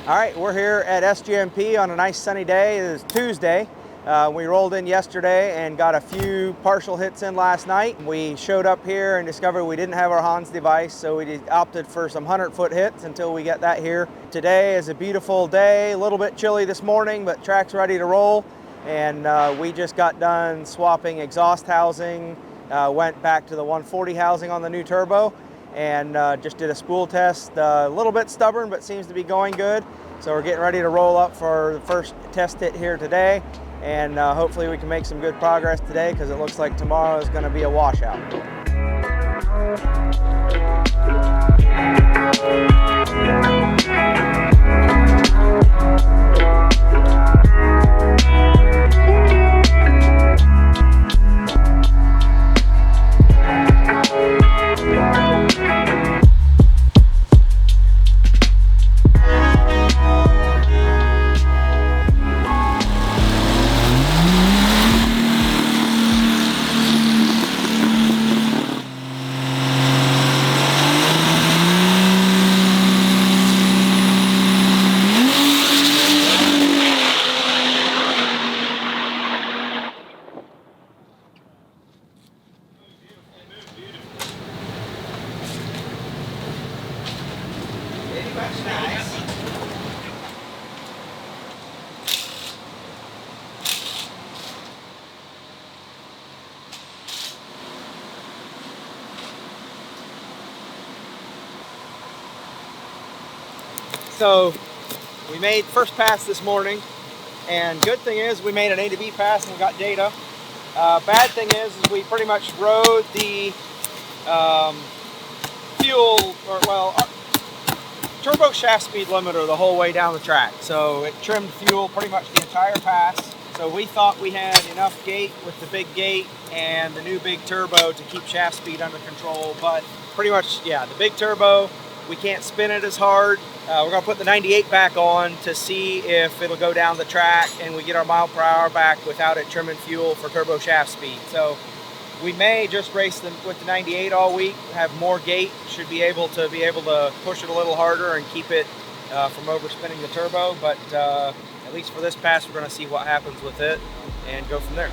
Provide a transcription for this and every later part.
All right, we're here at SGMP on a nice sunny day. It is Tuesday. We rolled in yesterday and got a few partial hits in last night. We showed up here and discovered we didn't have our Hans device, so we opted for some 100-foot hits until we get that here. Today is a beautiful day, a little bit chilly this morning, but track's ready to roll. And we just got done swapping exhaust housing, went back to the 140 housing on the new turbo, and just did a spool test. A little bit stubborn, but seems to be going good. So we're getting ready to roll up for the first test hit here today, and hopefully we can make some good progress today because it looks like tomorrow is going to be a washout. So we made first pass this morning, and good thing is we made an A to B pass and we got data. Bad thing is we pretty much rode the turbo shaft speed limiter the whole way down the track. So it trimmed fuel pretty much the entire pass. So we thought we had enough gate with the big gate and the new big turbo to keep shaft speed under control, but pretty much, yeah, the big turbo, we can't spin it as hard. We're gonna put the 98 back on to see if it'll go down the track and we get our mile per hour back without it trimming fuel for turbo shaft speed. So we may just race them with the 98 all week, have more gate, should be able to push it a little harder and keep it from overspinning the turbo. But at least for this pass, we're gonna see what happens with it and go from there.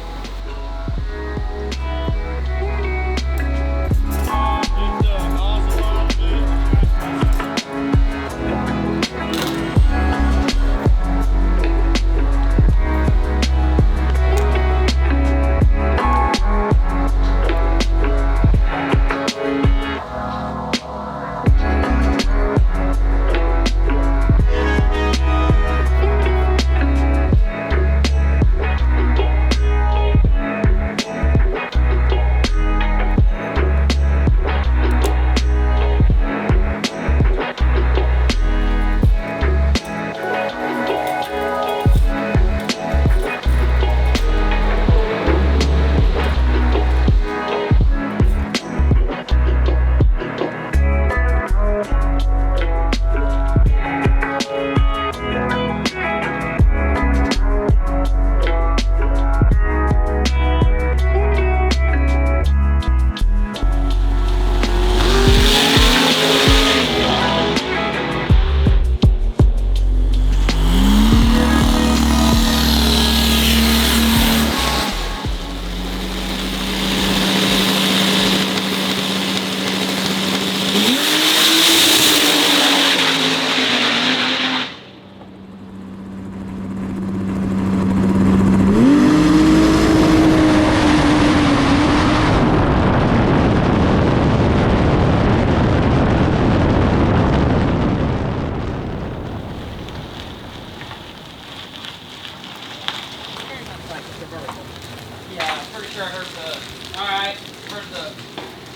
Yeah, I'm pretty sure I heard the. Alright, heard the.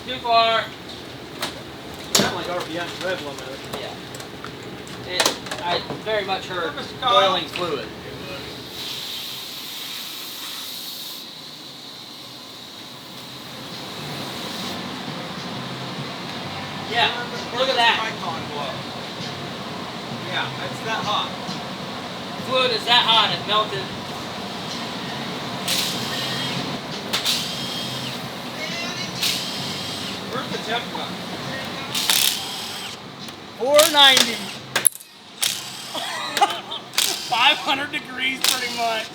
Too far. Sound like RPM rev limiter. Yeah. I very much heard boiling fluid. Yeah, look at that. Yeah, it's that hot. Fluid is that hot, it melted. Where's the temp gun? 490. 500 degrees pretty much.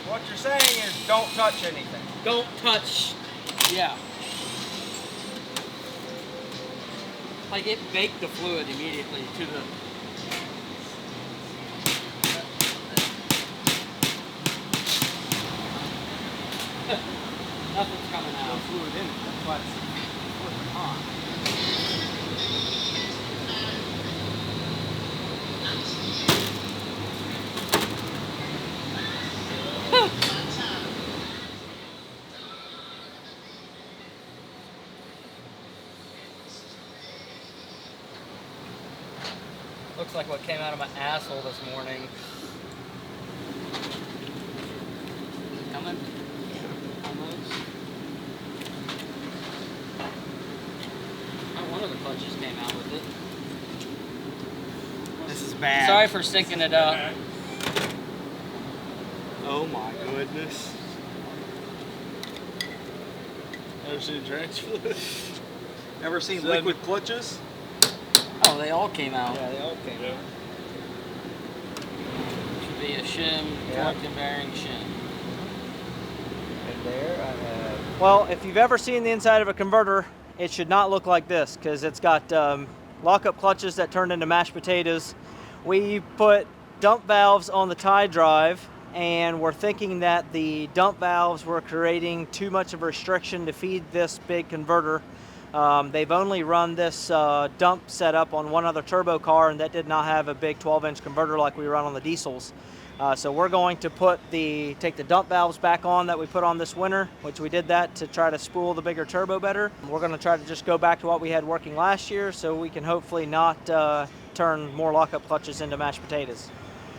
What you're saying is don't touch anything. Don't touch, yeah. Like it baked the fluid immediately to the... Nothing's coming out. No fluid in it, that's why it's flipping hot. Looks like what came out of my asshole this morning. Is it coming? Almost. Oh, one of the clutches came out with it. This is bad. Sorry for stinking it up. Oh my goodness. Ever seen drainage fluid? Ever seen liquid clutches? Oh, they all came out. Yeah, they all came out. Should be a shim, torque and bearing shim. And there I have... Well, if you've ever seen the inside of a converter, it should not look like this because it's got lockup clutches that turn into mashed potatoes. We put dump valves on the tie drive and we're thinking that the dump valves were creating too much of a restriction to feed this big converter. They've only run this dump setup on one other turbo car, and that did not have a big 12-inch converter like we run on the diesels. So we're going to take the dump valves back on that we put on this winter, which we did that to try to spool the bigger turbo better. We're going to try to just go back to what we had working last year so we can hopefully not turn more lockup clutches into mashed potatoes.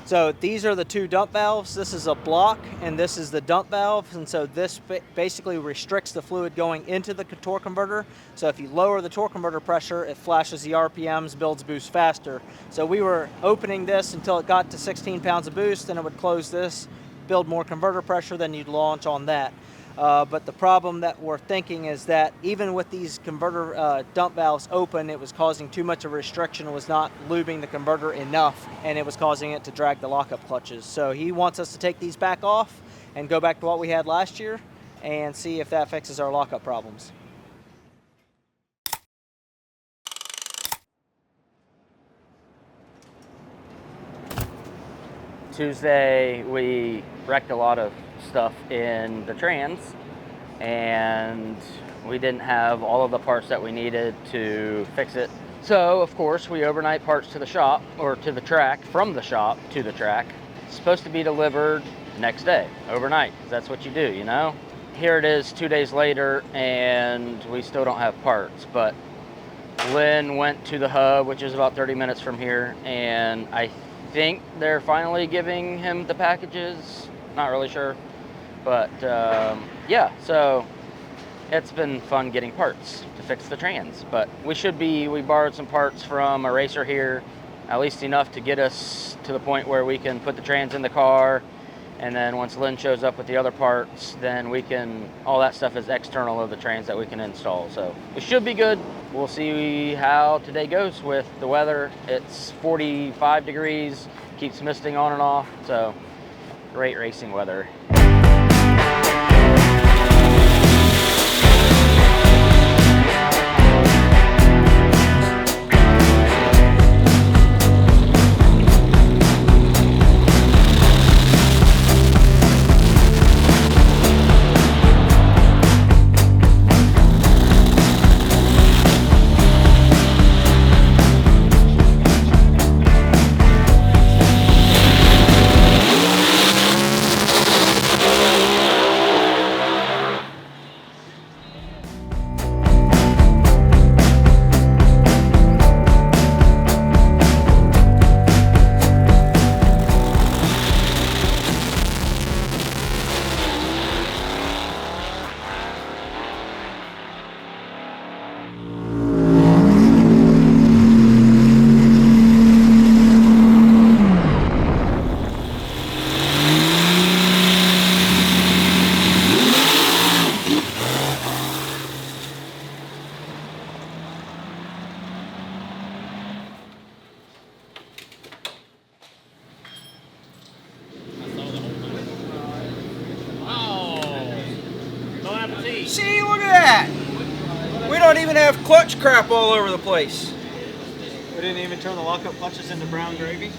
So these are the two dump valves. This is a block and this is the dump valve, and so this basically restricts the fluid going into the torque converter. So if you lower the torque converter pressure, it flashes the RPMs, builds boost faster. So we were opening this until it got to 16 pounds of boost, then it would close this, build more converter pressure, then you'd launch on that. But the problem that we're thinking is that even with these converter dump valves open, it was causing too much of a restriction. It was not lubing the converter enough, and it was causing it to drag the lockup clutches. So he wants us to take these back off and go back to what we had last year and see if that fixes our lockup problems. Tuesday, we wrecked a lot of stuff in the trans, and we didn't have all of the parts that we needed to fix it. So, of course, we overnight parts to the shop, or to the track, from the shop to the track. It's supposed to be delivered next day, overnight, 'cause that's what you do, you know? Here it is 2 days later, and we still don't have parts, but Lynn went to the hub, which is about 30 minutes from here, and I think they're finally giving him the packages. Not really sure, but yeah, so it's been fun getting parts to fix the trans. But we borrowed some parts from a racer here, at least enough to get us to the point where we can put the trans in the car, and then once Lynn shows up with the other parts, then all that stuff is external of the trans that we can install. So it should be good. We'll see how today goes with the weather. It's 45 degrees, keeps misting on and off, so great racing weather. See, look at that. We don't even have clutch crap all over the place. We didn't even turn the lockup clutches into brown gravy.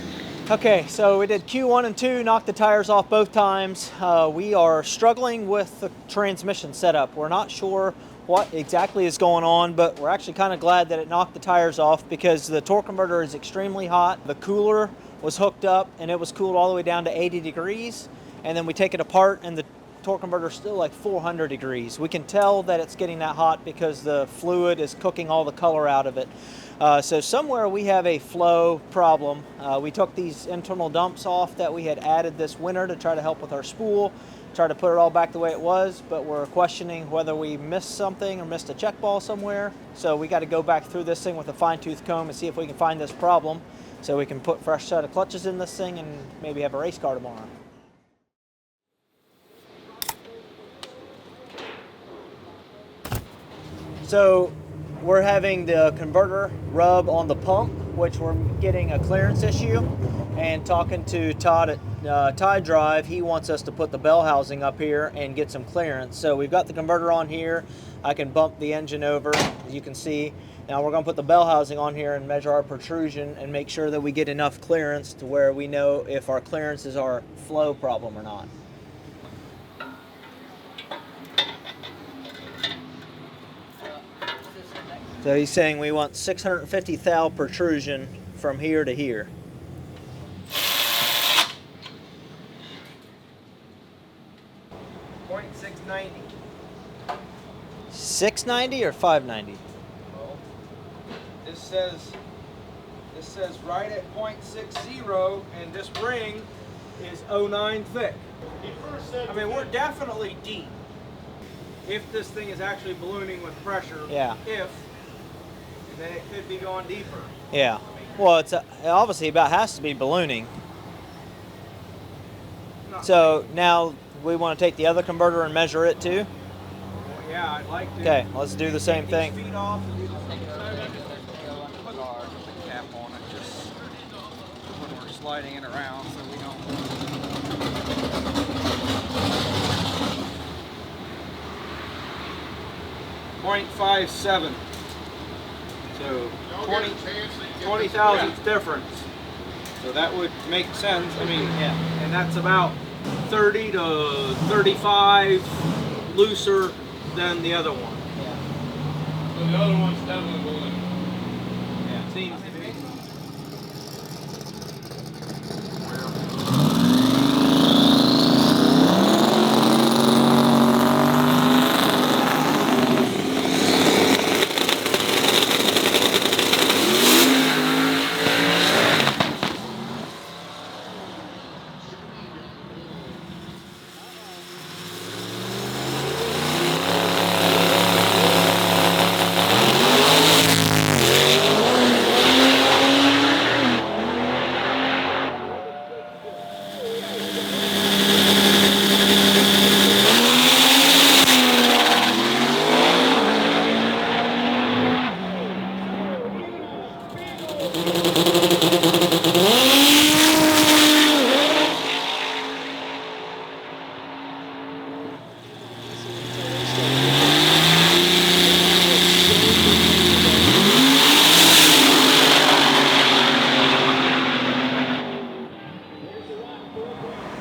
Okay, so we did Q1 and 2, knocked the tires off both times. We are struggling with the transmission setup. We're not sure what exactly is going on, but we're actually kind of glad that it knocked the tires off because the torque converter is extremely hot. The cooler was hooked up and it was cooled all the way down to 80 degrees. And then we take it apart and the torque converter is still like 400 degrees. We can tell that it's getting that hot because the fluid is cooking all the color out of it. So somewhere we have a flow problem. We took these internal dumps off that we had added this winter to try to help with our spool, try to put it all back the way it was, but we're questioning whether we missed something or missed a check ball somewhere. So we got to go back through this thing with a fine-tooth comb and see if we can find this problem so we can put a fresh set of clutches in this thing and maybe have a race car tomorrow. So we're having the converter rub on the pump, which we're getting a clearance issue. And talking to Todd at Tide Drive, he wants us to put the bell housing up here and get some clearance. So we've got the converter on here. I can bump the engine over, as you can see. Now we're going to put the bell housing on here and measure our protrusion and make sure that we get enough clearance to where we know if our clearance is our flow problem or not. So he's saying we want 650 thou protrusion from here to here. .690. 690 or 590? Well, this says right at .60, and this ring is 09 thick. I mean, we're definitely deep. If this thing is actually ballooning with pressure, Yeah. Then it could be going deeper. Yeah. Well, it obviously about has to be ballooning. So now we want to take the other converter and measure it too? Well, yeah, I'd like to. Okay, let's do the same thing. Feet off and do the same thing. Put the cap on it just when we're sliding it around so we don't. .57. So 20 thousandths difference. So that would make sense. I mean, Yeah. and that's about 30 to 35 looser than the other one. Yeah. So the other one's definitely balloon. Yeah, seems to be.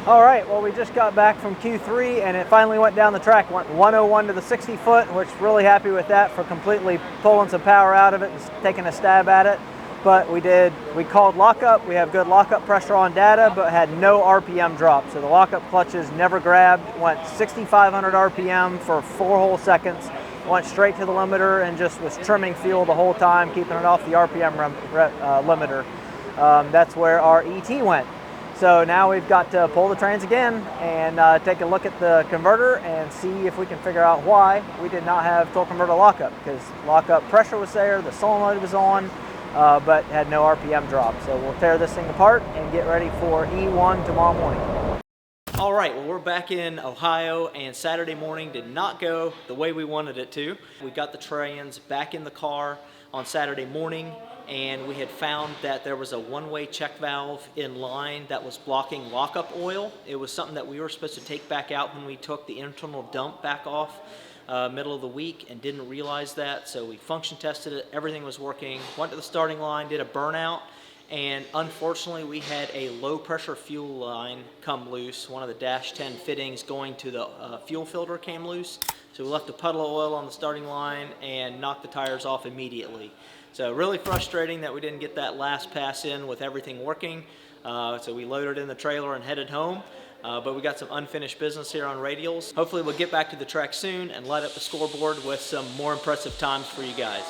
All right, well, we just got back from Q3 and it finally went down the track. Went 101 to the 60 foot, which really happy with that for completely pulling some power out of it and taking a stab at it. But we called lockup. We have good lockup pressure on data, but had no RPM drop. So the lockup clutches never grabbed, went 6,500 RPM for 4 whole seconds, went straight to the limiter and just was trimming fuel the whole time, keeping it off the RPM limiter. That's where our ET went. So now we've got to pull the trans again and take a look at the converter and see if we can figure out why we did not have torque converter lockup, because lockup pressure was there, the solenoid was on, but had no RPM drop. So we'll tear this thing apart and get ready for E1 tomorrow morning. All right, well, we're back in Ohio, and Saturday morning did not go the way we wanted it to. We got the trans back in the car on Saturday morning, and we had found that there was a one-way check valve in line that was blocking lockup oil. It was something that we were supposed to take back out when we took the internal dump back off middle of the week, and didn't realize that. So we function tested it, everything was working, went to the starting line, did a burnout, and unfortunately we had a low pressure fuel line come loose. One of the dash 10 fittings going to the fuel filter came loose. So we left a puddle of oil on the starting line and knocked the tires off immediately. So really frustrating that we didn't get that last pass in with everything working. So we loaded in the trailer and headed home. But we got some unfinished business here on Radials. Hopefully we'll get back to the track soon and light up the scoreboard with some more impressive times for you guys.